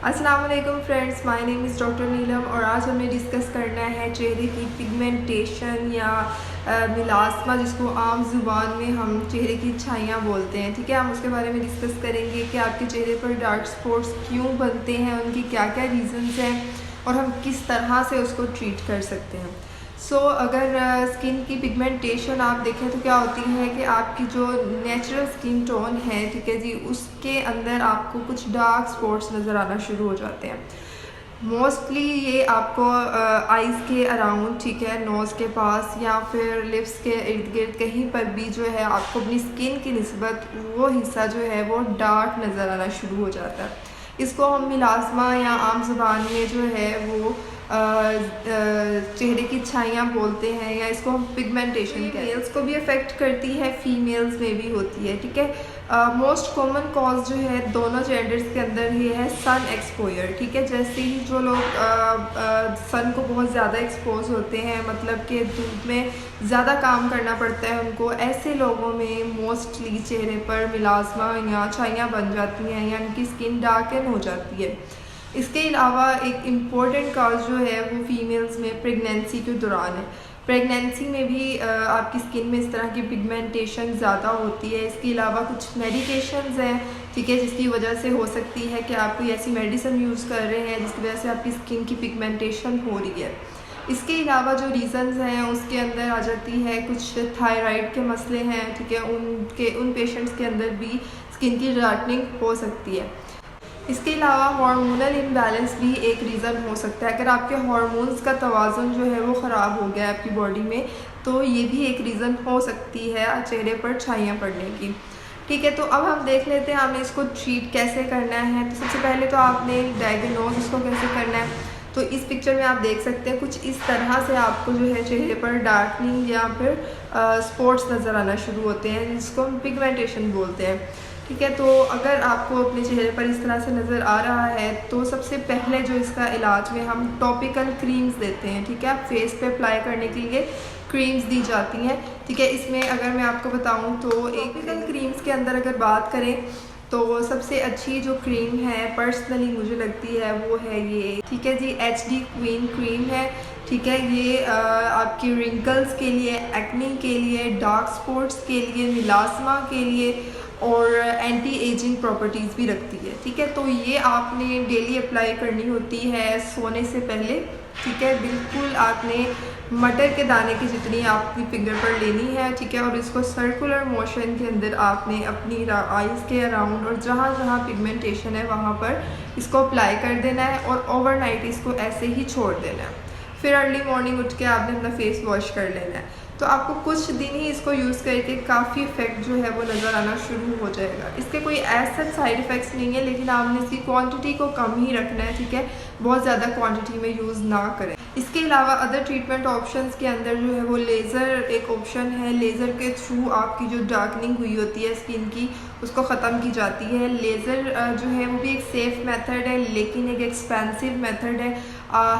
अस्सलाम वालेकुम friends, my name is doctor Neelam और आज हमें डिस्कस करना है चेहरे की पिगमेंटेशन या मिलास्मा, जिसको आम ज़ुबान में हम चेहरे की छाइयाँ बोलते हैं। ठीक है, हम उसके बारे में डिस्कस करेंगे कि आपके चेहरे पर डार्क स्पॉट्स क्यों बनते हैं, उनकी क्या क्या रीज़न्स हैं और हम किस तरह से उसको ट्रीट कर सकते हैं। अगर स्किन की पिगमेंटेशन आप देखें तो क्या होती है कि आपकी जो नेचुरल स्किन टोन है, ठीक है जी, उसके अंदर आपको कुछ डार्क स्पॉट्स नज़र आना शुरू हो जाते हैं। मोस्टली ये आपको आइज़ के अराउंड, ठीक है, नोज़ के पास या फिर लिप्स के इर्द गिर्द कहीं पर भी जो है आपको अपनी स्किन की निस्बत वो हिस्सा जो है वो डार्क नज़र आना शुरू हो जाता है। इसको हम मिलास्मा या आम ज़ुबान में जो है वो चेहरे की छाइयाँ बोलते हैं, या इसको हम पिगमेंटेशन कहते हैं। मेल्स को भी अफेक्ट करती है, फीमेल्स में भी होती है। ठीक है, मोस्ट कॉमन कॉज जो है दोनों जेंडर्स के अंदर ये है सन एक्सपोजर। ठीक है, जैसे ही जो लोग सन को बहुत ज़्यादा एक्सपोज होते हैं, मतलब कि धूप में ज़्यादा काम करना पड़ता है उनको, ऐसे लोगों में मोस्टली चेहरे पर मिलास्मा या छाइयाँ बन जाती हैं या उनकी स्किन डार्कन हो जाती है। इसके अलावा एक इम्पॉर्टेंट कॉज जो है वो फीमेल्स में प्रेगनेंसी के दौरान है। प्रेगनेंसी में भी आपकी स्किन में इस तरह की पिगमेंटेशन ज़्यादा होती है। इसके अलावा कुछ मेडिकेशंस हैं, ठीक है, जिसकी वजह से हो सकती है कि आप कोई ऐसी मेडिसिन यूज़ कर रहे हैं जिसकी वजह से आपकी स्किन की पिगमेंटेशन हो रही है। इसके अलावा जो रीज़न्स हैं उसके अंदर आ जाती है कुछ थायराइड के मसले हैं, ठीक है, उन पेशेंट्स के अंदर भी स्किन की डार्कनिंग हो सकती है। इसके अलावा हार्मोनल इम्बैलेंस भी एक रीज़न हो सकता है। अगर आपके हार्मोन्स का तवाज़ुन जो है वो ख़राब हो गया है आपकी बॉडी में, तो ये भी एक रीज़न हो सकती है चेहरे पर छाइयाँ पड़ने की। ठीक है, तो अब हम देख लेते हैं हमें इसको ट्रीट कैसे करना है। तो सबसे पहले तो आपने डायग्नोज इसको कैसे करना है। तो इस पिक्चर में आप देख सकते हैं कुछ इस तरह से आपको जो है चेहरे पर डार्कनिंग या फिर स्पॉट्स नज़र आना शुरू होते हैं, जिसको हम पिगमेंटेशन बोलते हैं। ठीक है, तो अगर आपको अपने चेहरे पर इस तरह से नज़र आ रहा है तो सबसे पहले जो इसका इलाज में हम टॉपिकल क्रीम्स देते हैं। ठीक है, आप फेस पे अप्लाई करने के लिए क्रीम्स दी जाती हैं। ठीक है, इसमें अगर मैं आपको बताऊं तो टॉपिकल क्रीम्स के अंदर अगर बात करें तो सबसे अच्छी जो क्रीम है पर्सनली मुझे लगती है वो है ये, ठीक है जी, HD क्वीन क्रीम है। ठीक है, ये आपकी रिंकल्स के लिए, एक्ने के लिए, डार्क स्पॉट्स के लिए, मिलास्मा के लिए और एंटी एजिंग प्रॉपर्टीज़ भी रखती है। ठीक है, तो ये आपने डेली अप्लाई करनी होती है सोने से पहले। ठीक है, बिल्कुल आपने मटर के दाने की जितनी आपकी फिंगर पर लेनी है। ठीक है, और इसको सर्कुलर मोशन के अंदर आपने अपनी आइज़ के अराउंड और जहाँ जहाँ पिगमेंटेशन है वहाँ पर इसको अप्लाई कर देना है और ओवरनाइट इसको ऐसे ही छोड़ देना है। फिर अर्ली मॉर्निंग उठ के आपने अपना फेस वॉश कर लेना है। तो आपको कुछ दिन ही इसको यूज़ करके काफ़ी इफ़ेक्ट जो है वो नज़र आना शुरू हो जाएगा। इसके कोई ऐसा साइड इफ़ेक्ट्स नहीं है, लेकिन आपने इसकी क्वांटिटी को कम ही रखना है। ठीक है, बहुत ज़्यादा क्वांटिटी में यूज़ ना करें। इसके अलावा अदर ट्रीटमेंट ऑप्शंस के अंदर जो है वो लेज़र एक ऑप्शन है। लेज़र के थ्रू आपकी जो डार्कनिंग हुई होती है स्किन की उसको ख़त्म की जाती है। लेज़र जो है वो भी एक सेफ़ मेथड है, लेकिन एक एक्सपेंसिव मेथड है।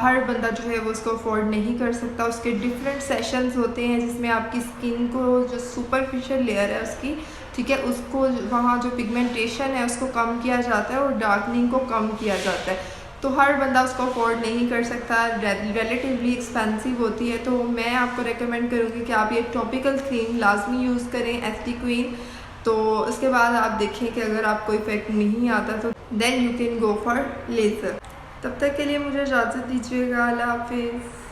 हर बंदा जो है वो उसको अफोर्ड नहीं कर सकता। उसके डिफरेंट सेशंस होते हैं जिसमें आपकी स्किन को जो सुपरफिशियल लेयर है उसकी, ठीक है, उसको वहाँ जो पिगमेंटेशन है उसको कम किया जाता है और डार्कनिंग को कम किया जाता है। तो हर बंदा उसको अफोर्ड नहीं कर सकता, रिलेटिवली एक्सपेंसिव होती है। तो मैं आपको रेकमेंड करूँगी कि आप ये टॉपिकल क्रीम लाजमी यूज़ करें, HD क्वीन। तो उसके बाद आप देखें कि अगर आपको इफ़ेक्ट नहीं आता तो then you can go for laser. तब तक के लिए मुझे इजाज़त दीजिएगा। अल्लाह हाफिज़।